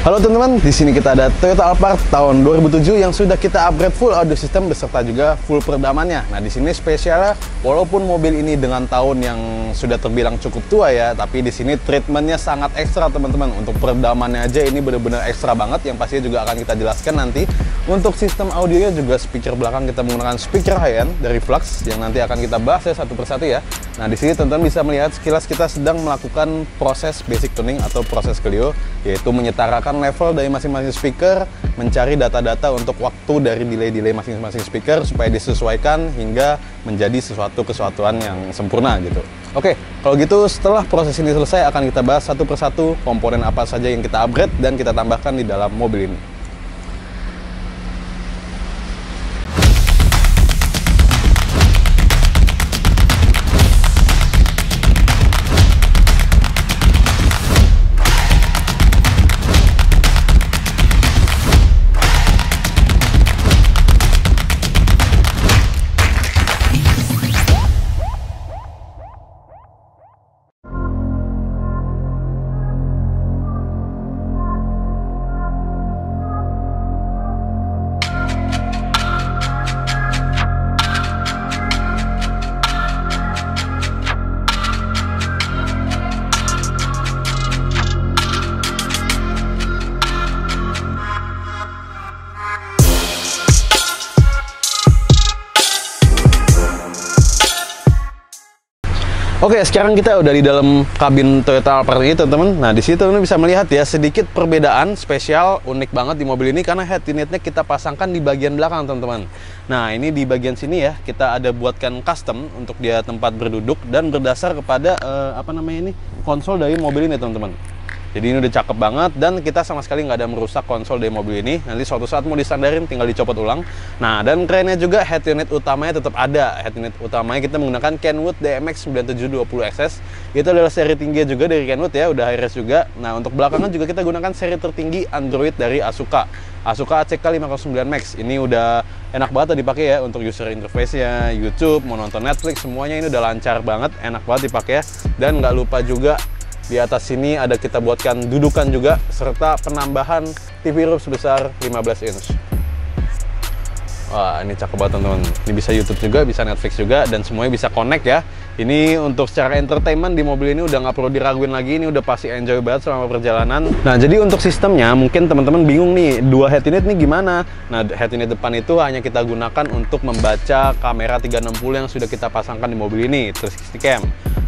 Halo teman-teman, di sini kita ada Toyota Alphard tahun 2007 yang sudah kita upgrade full audio system beserta juga full peredamannya. Nah, di sini spesialnya walaupun mobil ini dengan tahun yang sudah terbilang cukup tua ya, tapi di sini treatmentnya sangat ekstra teman-teman. Untuk peredamannya aja ini benar-benar ekstra banget, yang pastinya juga akan kita jelaskan nanti. Untuk sistem audionya juga speaker belakang kita menggunakan speaker high-end dari Flux yang nanti akan kita bahas ya satu persatu ya. Nah, di sini teman-teman bisa melihat sekilas kita sedang melakukan proses basic tuning atau proses Clio, yaitu menyetarakan level dari masing-masing speaker, mencari data-data untuk waktu dari delay-delay masing-masing speaker supaya disesuaikan hingga menjadi sesuatu kesatuan yang sempurna gitu. Oke, kalau gitu setelah proses ini selesai akan kita bahas satu persatu komponen apa saja yang kita upgrade dan kita tambahkan di dalam mobil ini. Oke, sekarang kita udah di dalam kabin Toyota Alphard ini, teman-teman. Nah, di sini teman-teman bisa melihat ya sedikit perbedaan spesial unik banget di mobil ini karena head unitnya kita pasangkan di bagian belakang, teman-teman. Nah, ini di bagian sini ya kita ada buatkan custom untuk dia tempat berduduk dan berdasar kepada konsol dari mobil ini, teman-teman. Jadi ini udah cakep banget dan kita sama sekali nggak ada merusak konsol dari mobil ini. Nanti suatu saat mau distandarin tinggal dicopot ulang. Nah, dan kerennya juga head unit utamanya tetap ada. Head unit utamanya kita menggunakan Kenwood DMX 9720XS. Itu adalah seri tinggi juga dari Kenwood ya, udah high res juga. Nah, untuk belakangan juga kita gunakan seri tertinggi Android dari Asuka. Asuka ACK 509 Max. Ini udah enak banget dipakai ya untuk user interface-nya, YouTube, mau nonton Netflix, semuanya ini udah lancar banget, enak banget dipakai ya. Dan nggak lupa juga di atas sini ada kita buatkan dudukan juga serta penambahan TV roof sebesar 15 inch. Wah, ini cakep banget teman-teman. Ini bisa YouTube juga, bisa Netflix juga, dan semuanya bisa connect ya. Ini untuk secara entertainment di mobil ini udah nggak perlu diraguin lagi, ini udah pasti enjoy banget selama perjalanan. Nah, jadi untuk sistemnya mungkin teman-teman bingung nih, dua head unit nih gimana? Nah, head unit depan itu hanya kita gunakan untuk membaca kamera 360 yang sudah kita pasangkan di mobil ini, 360 cam.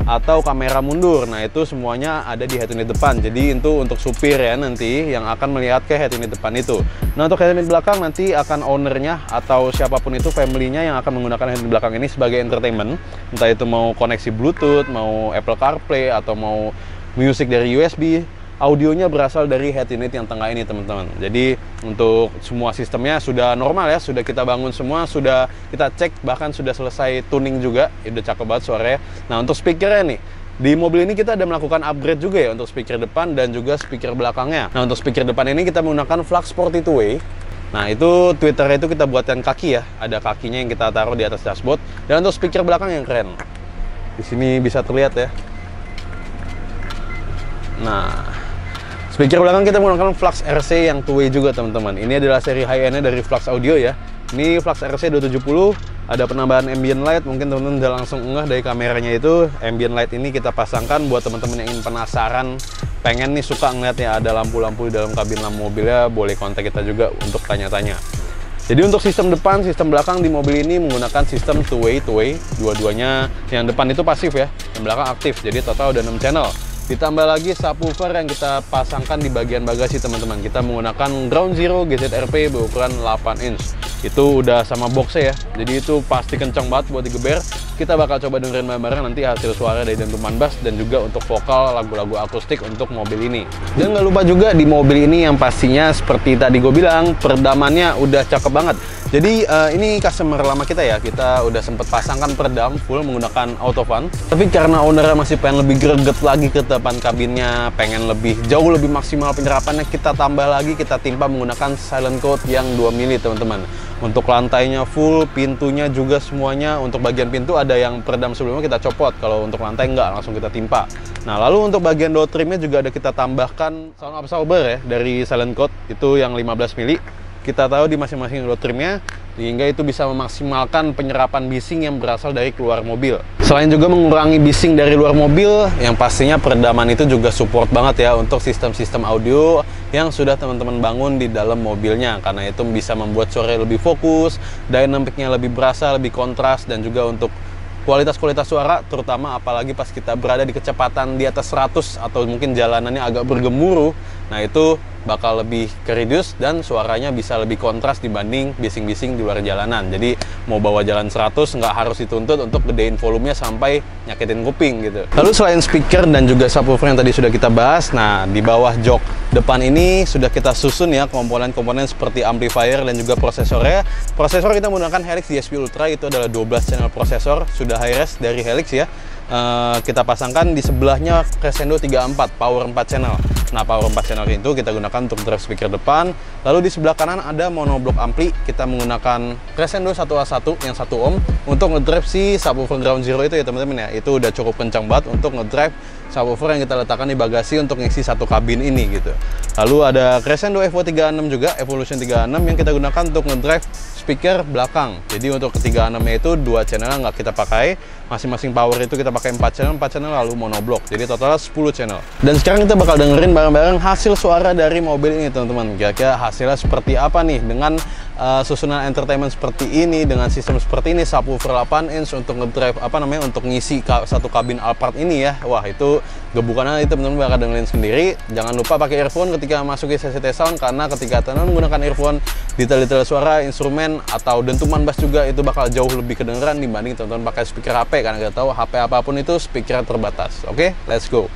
Atau kamera mundur. Nah, itu semuanya ada di head unit depan. Jadi itu untuk supir ya nanti yang akan melihat ke head unit depan itu. Nah, untuk head unit belakang nanti akan ownernya atau siapapun itu family-nya yang akan menggunakan head unit belakang ini sebagai entertainment. Entah itu mau koneksi Bluetooth, mau Apple CarPlay, atau mau music dari USB. Audionya berasal dari head unit yang tengah ini, teman-teman. Jadi untuk semua sistemnya sudah normal ya, sudah kita bangun semua, sudah kita cek, bahkan sudah selesai tuning juga. Udah cakep banget suaranya. Nah, untuk speakernya nih, di mobil ini kita ada melakukan upgrade juga ya untuk speaker depan dan juga speaker belakangnya. Nah, untuk speaker depan ini kita menggunakan Flux 42 way. Nah, itu tweeternya itu kita buatkan kaki ya, ada kakinya yang kita taruh di atas dashboard. Dan untuk speaker belakang yang keren, di sini bisa terlihat ya. Nah, speaker belakang kita menggunakan Flux RC yang 2-way juga, teman-teman. Ini adalah seri high-end-nya dari Flux Audio ya. Ini Flux RC 270, ada penambahan ambient light. Mungkin teman-teman udah langsung ngeh dari kameranya itu. Ambient light ini kita pasangkan buat teman-teman yang ingin penasaran, pengen nih suka ngeliat ya ada lampu-lampu di dalam kabin mobilnya, boleh kontak kita juga untuk tanya-tanya. Jadi untuk sistem depan, sistem belakang di mobil ini menggunakan sistem 2-way. Dua-duanya, yang depan itu pasif ya, yang belakang aktif. Jadi total ada 6 channel. Ditambah lagi subwoofer yang kita pasangkan di bagian bagasi, teman-teman. Kita menggunakan Ground Zero GZRP berukuran 8 inch. Itu udah sama boxnya ya. Jadi itu pasti kencang banget buat digeber. Kita bakal coba dengerin bareng-bareng nanti hasil suara dari dentuman bass dan juga untuk vokal lagu-lagu akustik untuk mobil ini. Dan nggak lupa juga di mobil ini yang pastinya seperti tadi gue bilang, peredamannya udah cakep banget. Jadi ini customer lama kita ya, kita udah sempet pasangkan peredam full menggunakan Autofun. Tapi karena ownernya masih pengen lebih greget lagi ke depan kabinnya, pengen lebih jauh lebih maksimal penyerapannya, kita tambah lagi, kita timpa menggunakan silent coat yang 2 mili, teman-teman. Untuk lantainya full, pintunya juga semuanya. Untuk bagian pintu ada yang peredam sebelumnya kita copot, kalau untuk lantai enggak, langsung kita timpa. Nah, lalu untuk bagian door trimnya juga ada kita tambahkan sound absorber ya dari Silentcode, itu yang 15 mili. Kita tahu di masing-masing door trimnya, sehingga itu bisa memaksimalkan penyerapan bising yang berasal dari keluar mobil. Selain juga mengurangi bising dari luar mobil, yang pastinya peredaman itu juga support banget ya untuk sistem-sistem audio yang sudah teman-teman bangun di dalam mobilnya, karena itu bisa membuat suara lebih fokus, dynamicnya lebih berasa, lebih kontras, dan juga untuk kualitas suara, terutama apalagi pas kita berada di kecepatan di atas 100 atau mungkin jalanannya agak bergemuruh, nah itu bakal lebih reduce dan suaranya bisa lebih kontras dibanding bising-bising di luar jalanan. Jadi mau bawa jalan 100 nggak harus dituntut untuk gedein volumenya sampai nyakitin kuping gitu. Lalu selain speaker dan juga subwoofer yang tadi sudah kita bahas, nah di bawah jok depan ini sudah kita susun ya komponen-komponen seperti amplifier dan juga prosesornya. Prosesor kita menggunakan Helix DSP Ultra, itu adalah 12 channel prosesor, sudah high res dari Helix ya. Kita pasangkan di sebelahnya Crescendo 34 power 4 channel. Nah, power 4 channel itu kita gunakan untuk drive speaker depan. Lalu di sebelah kanan ada monoblock ampli. Kita menggunakan Crescendo 1A1 yang 1 ohm untuk ngedrive si subwoofer Ground Zero itu ya teman-teman ya. Itu udah cukup kencang banget untuk ngedrive subwoofer yang kita letakkan di bagasi untuk ngisi satu kabin ini gitu. Lalu ada Crescendo Evo 36 juga, Evolution 36 yang kita gunakan untuk ngedrive speaker belakang. Jadi untuk ke 36-nya itu 2 channel nggak kita pakai. Masing-masing power itu kita pakai 4 channel lalu monoblock. Jadi totalnya 10 channel. Dan sekarang kita bakal dengerin bareng-bareng hasil suara dari mobil ini teman-teman. Kira-kira hasilnya seperti apa nih dengan susunan entertainment seperti ini, dengan sistem seperti ini, subwoofer 8 inch untuk ngedrive untuk ngisi satu kabin Alphard ini ya. Wah, itu gebukannya itu teman-teman bakal dengerin sendiri. Jangan lupa pakai earphone ketika masukin CCT Sound, karena ketika teman menggunakan earphone, detail-detail suara, instrumen atau dentuman bass juga itu bakal jauh lebih kedengeran dibanding teman-teman pakai speaker HP, karena kita tahu HP apapun itu speaker terbatas. Oke, let's go.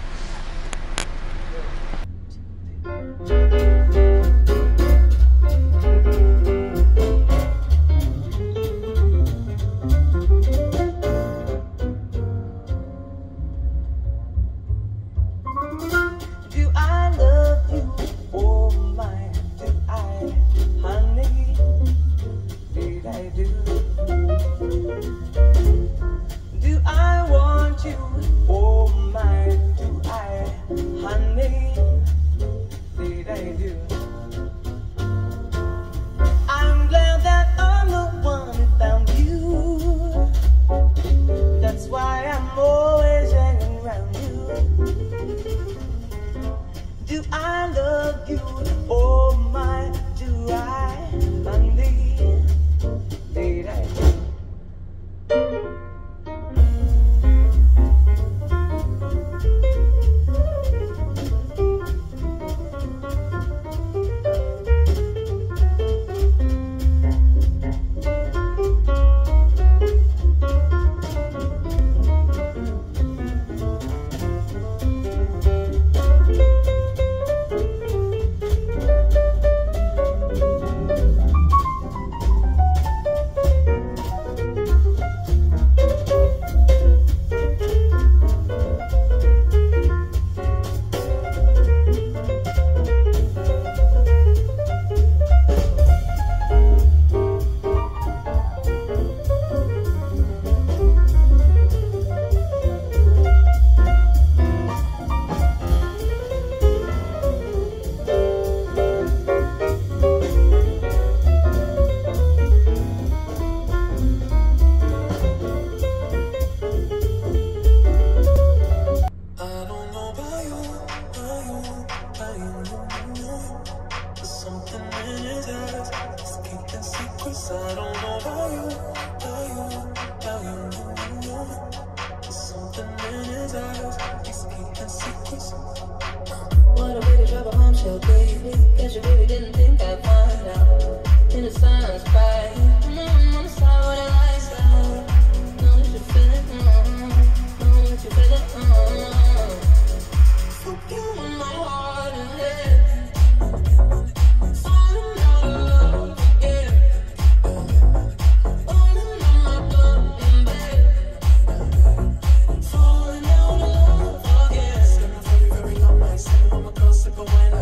When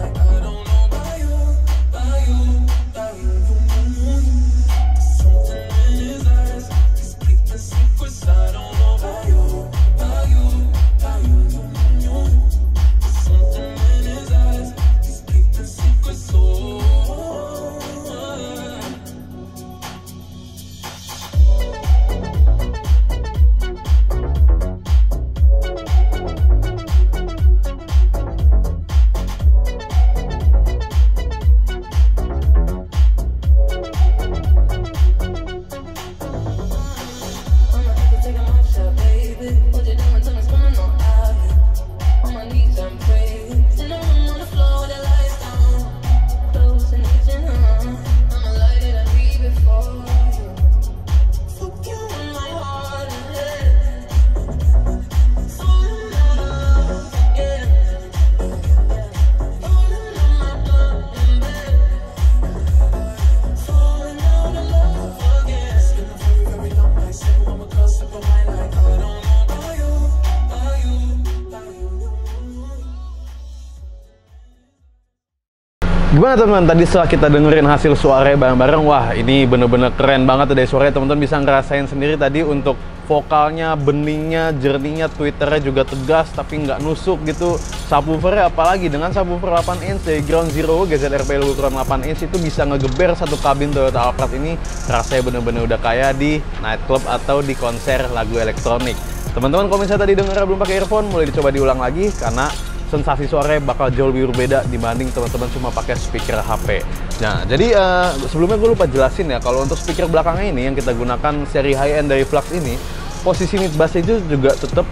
Gimana teman-teman, tadi setelah kita dengerin hasil suaranya bareng-bareng, wah ini bener-bener keren banget dari suaranya. Teman-teman bisa ngerasain sendiri tadi untuk vokalnya, beningnya, jernihnya, tweeternya juga tegas tapi nggak nusuk gitu. Subwoofernya apalagi dengan subwoofer 8 inch dari Ground Zero GZR-P ukuran 8 inch itu bisa ngegeber satu kabin Toyota Alphard ini. Rasanya bener-bener udah kayak di nightclub atau di konser lagu elektronik. Teman-teman kalau misalnya tadi dengar belum pakai earphone, mulai dicoba diulang lagi karena sensasi suaranya bakal jauh lebih berbeda dibanding teman-teman cuma pakai speaker HP. Nah, jadi sebelumnya gue lupa jelasin ya, kalau untuk speaker belakangnya ini yang kita gunakan seri high-end dari Flux ini, posisi mid bass itu juga tetap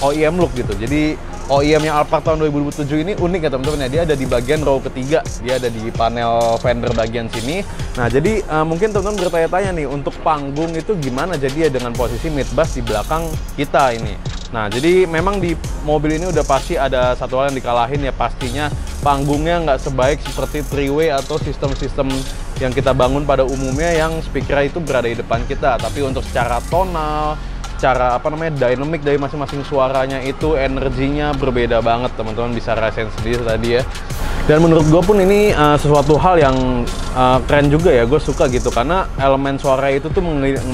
OEM look gitu. Jadi OEM yang Alphard tahun 2007 ini unik ya teman-teman ya, dia ada di bagian row ketiga, dia ada di panel fender bagian sini. Nah, jadi mungkin teman-teman bertanya-tanya nih, untuk panggung itu gimana jadi ya dengan posisi mid bass di belakang kita ini. Nah, jadi memang di mobil ini udah pasti ada satu hal yang dikalahin ya, pastinya panggungnya nggak sebaik seperti three-way atau sistem-sistem yang kita bangun pada umumnya yang speaker itu berada di depan kita. Tapi untuk secara tonal, cara dynamic dari masing-masing suaranya itu energinya berbeda banget, teman-teman bisa rasain sendiri tadi ya. Dan menurut gue pun ini sesuatu hal yang keren juga ya, gue suka gitu karena elemen suara itu tuh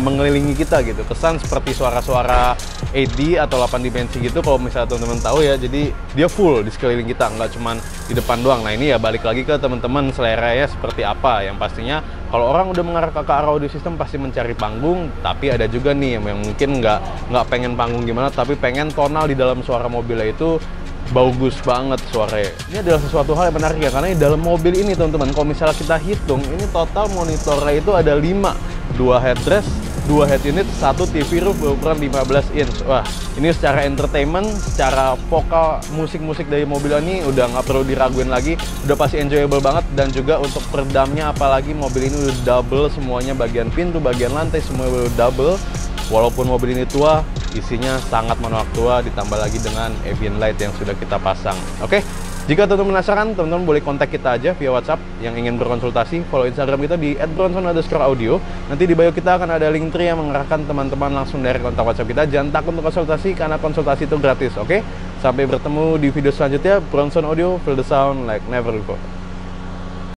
mengelilingi kita gitu, kesan seperti suara-suara 8D atau 8 dimensi gitu kalau misalnya teman-teman tahu ya. Jadi dia full di sekeliling kita, nggak cuman di depan doang. Nah ini ya balik lagi ke teman-teman selera ya seperti apa, yang pastinya kalau orang udah mengarah ke arah audio system pasti mencari panggung, tapi ada juga nih yang mungkin nggak pengen panggung gimana, tapi pengen tonal di dalam suara mobilnya itu bagus banget suaranya. Ini adalah sesuatu hal yang menarik ya, karena di dalam mobil ini teman-teman, kalau misalnya kita hitung, ini total monitornya itu ada 5, 2 headrest, 2 head unit, 1 TV roof berukuran 15 inch. Wah, ini secara entertainment, secara vokal, musik-musik dari mobil ini udah nggak perlu diraguin lagi, udah pasti enjoyable banget. Dan juga untuk peredamnya, apalagi mobil ini udah double semuanya, bagian pintu, bagian lantai, semuanya udah double. Walaupun mobil ini tua, isinya sangat menolak tua, ditambah lagi dengan ambient light yang sudah kita pasang. Oke, jika teman-teman penasaran, teman-teman boleh kontak kita aja via WhatsApp. Yang ingin berkonsultasi, follow Instagram kita di @bronson_audio. Nanti di bio kita akan ada link tree yang mengarahkan teman-teman langsung dari kontak WhatsApp kita. Jangan takut untuk konsultasi, karena konsultasi itu gratis, oke? Sampai bertemu di video selanjutnya. Bronson Audio, feel the sound like never before.